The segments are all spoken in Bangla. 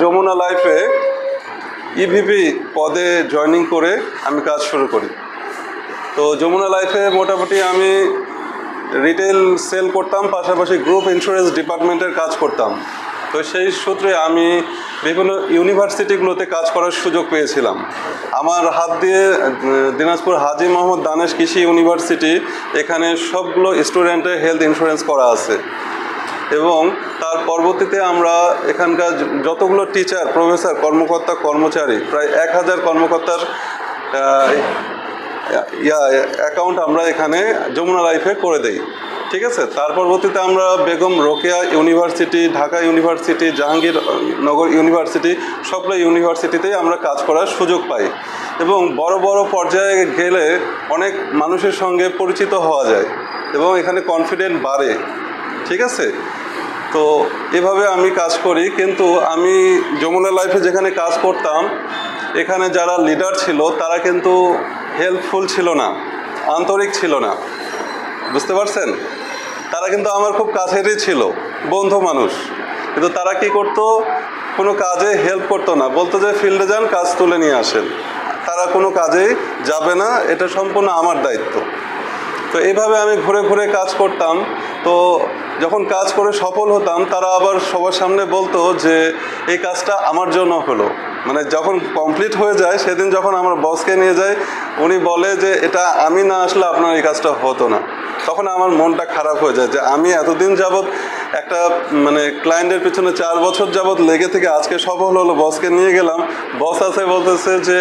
যমুনা লাইফে ইভিপি পদে জয়েনিং করে আমি কাজ শুরু করি। তো যমুনা লাইফে মোটামুটি আমি রিটেল সেল করতাম, পাশাপাশি গ্রুপ ইন্স্যুরেন্স ডিপার্টমেন্টের কাজ করতাম। তো সেই সূত্রে আমি বিভিন্ন ইউনিভার্সিটিগুলোতে কাজ করার সুযোগ পেয়েছিলাম। আমার হাত দিয়ে দিনাজপুর হাজী মোহাম্মদ দানেশ কৃষি ইউনিভার্সিটি, এখানে সবগুলো স্টুডেন্টের হেলথ ইন্স্যুরেন্স করা আছে। এবং তার পরবর্তীতে আমরা এখানকার যতগুলো টিচার, প্রফেসর, কর্মকর্তা, কর্মচারী, প্রায় 1000 কর্মকর্তার অ্যাকাউন্ট আমরা এখানে যমুনা লাইফে করে দেই। ঠিক আছে। তার পরবর্তীতে আমরা Begum Rokeya university, Dhaka university, Jahangirnagar university, সবগুলো ইউনিভার্সিটিতেই আমরা কাজ করার সুযোগ পাই। এবং বড় বড় পর্যায়ে গেলে অনেক মানুষের সঙ্গে পরিচিত হওয়া যায় এবং এখানে কনফিডেন্ট বাড়ে। ঠিক আছে। তো এভাবে আমি কাজ করি। কিন্তু আমি যমুনা লাইফে যেখানে কাজ করতাম, এখানে যারা লিডার ছিল তারা কিন্তু হেল্পফুল ছিল না, আন্তরিক ছিল না। বুঝতে পারছেন? তারা কিন্তু আমার খুব কাছেরই ছিল, বন্ধু মানুষ। কিন্তু তারা কি করতো, কোনো কাজে হেল্প করতো না, বলতো যে ফিল্ডে যান, কাজ তুলে নিয়ে আসেন। তারা কোনো কাজেই যাবে না, এটা সম্পূর্ণ আমার দায়িত্ব। তো এইভাবে আমি ঘুরে ঘুরে কাজ করতাম। তো যখন কাজ করে সফল হতাম, তারা আবার সবার সামনে বলতো যে এই কাজটা আমার জন্য হলো। মানে যখন কমপ্লিট হয়ে যায়, সেদিন যখন আমার বসকে নিয়ে যাই, উনি বলে যে এটা আমি না আসলে আপনার এই কাজটা হতো না। তখন আমার মনটা খারাপ হয়ে যায় যে আমি এতদিন যাবৎ একটা ক্লায়েন্টের পিছনে 4 বছর যাবৎ লেগে থেকে আজকে সফল হলো, বসকে নিয়ে গেলাম, বস আছে বলতেছে যে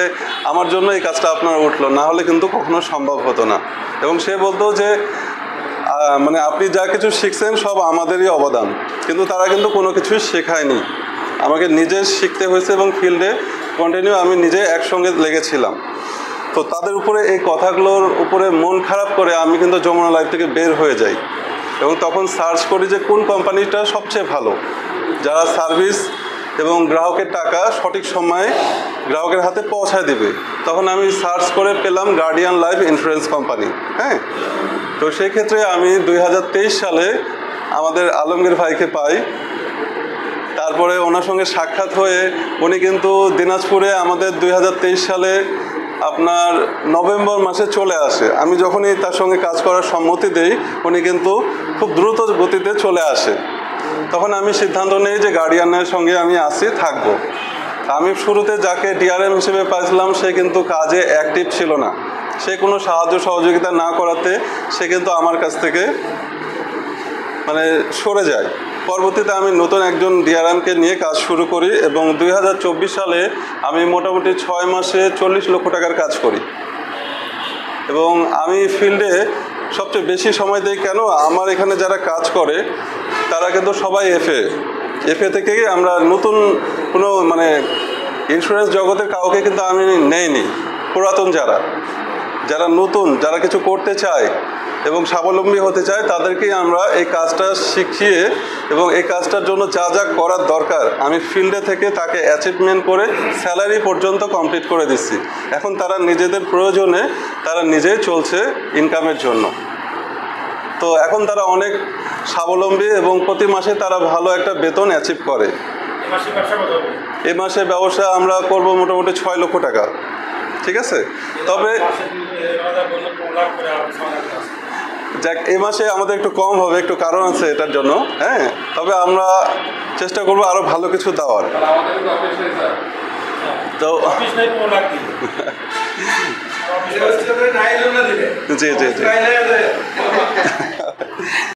আমার জন্য এই কাজটা আপনার উঠলো, না হলে কিন্তু কখনো সম্ভব হতো না। এবং সে বলতো যে আপনি যা কিছু শিখছেন সব আমাদেরই অবদান, কিন্তু তারা কিন্তু কোনো কিছুই শেখায়নি, আমাকে নিজে শিখতে হয়েছে এবং ফিল্ডে কন্টিনিউ আমি নিজে একসঙ্গে লেগেছিলাম। তো তাদের উপরে এই কথাগুলোর উপরে মন খারাপ করে আমি কিন্তু যমুনা লাইফ থেকে বের হয়ে যাই এবং তখন সার্চ করি যে কোন কোম্পানিটা সবচেয়ে ভালো, যারা সার্ভিস এবং গ্রাহকের টাকা সঠিক সময়ে গ্রাহকের হাতে পৌঁছায় দেবে। তখন আমি সার্চ করে পেলাম গার্ডিয়ান লাইফ ইন্স্যুরেন্স কোম্পানি। হ্যাঁ। তো সেই ক্ষেত্রে আমি 2023 সালে আমাদের আলমগীর ভাইকে পাই। তারপরে ওনার সঙ্গে সাক্ষাৎ হয়ে উনি কিন্তু দিনাজপুরে আমাদের 2023 সালে আপনার নভেম্বর মাসে চলে আসে। আমি যখনই তার সঙ্গে কাজ করার সম্মতি দেই, উনি কিন্তু খুব দ্রুত গতিতে চলে আসে। তখন আমি সিদ্ধান্ত নেই যে গার্ডিয়ানের সঙ্গে আমি থাকবো। আমি শুরুতে যাকে ডিআরএম হিসেবে পাইছিলাম, সে কিন্তু কাজে অ্যাক্টিভ ছিল না। সে কোনো সাহায্য সহযোগিতা না করাতে সে কিন্তু আমার কাছ থেকে সরে যায়। পরবর্তীতে আমি নতুন একজন ডিআরএমকে নিয়ে কাজ শুরু করি এবং 2024 সালে আমি মোটামুটি 6 মাসে 40 লক্ষ টাকার কাজ করি। এবং আমি ফিল্ডে সবচেয়ে বেশি সময় দিই কেন, আমার এখানে যারা কাজ করে তারা কিন্তু সবাই এফএ থেকেই আমরা নতুন কোনো ইন্স্যুরেন্স জগতের কাউকে কিন্তু আমি নেইনি। পুরাতন যারা নতুন, যারা কিছু করতে চায় এবং স্বাবলম্বী হতে চায়, তাদেরকেই আমরা এই কাজটা শিখিয়ে এবং এই কাজটার জন্য যা যা করার দরকার আমি ফিল্ডে থেকে তাকে অ্যাচিভমেন্ট করে স্যালারি পর্যন্ত কমপ্লিট করে দিচ্ছি। এখন তারা নিজেদের প্রয়োজনে তারা নিজেই চলছে ইনকামের জন্য। তো এখন তারা অনেক স্বাবলম্বী এবং প্রতি মাসে তারা ভালো একটা বেতন অ্যাচিভ করে। এই মাসে ব্যবসা আমরা করব মোটামুটি 6 লক্ষ টাকা। ঠিক আছে। তবে যাক, এই মাসে আমাদের একটু কম হবে, একটু কারণ আছে এটার জন্য। হ্যাঁ। তবে আমরা চেষ্টা করবো আরো ভালো কিছু দেওয়ার। তো জি জি জি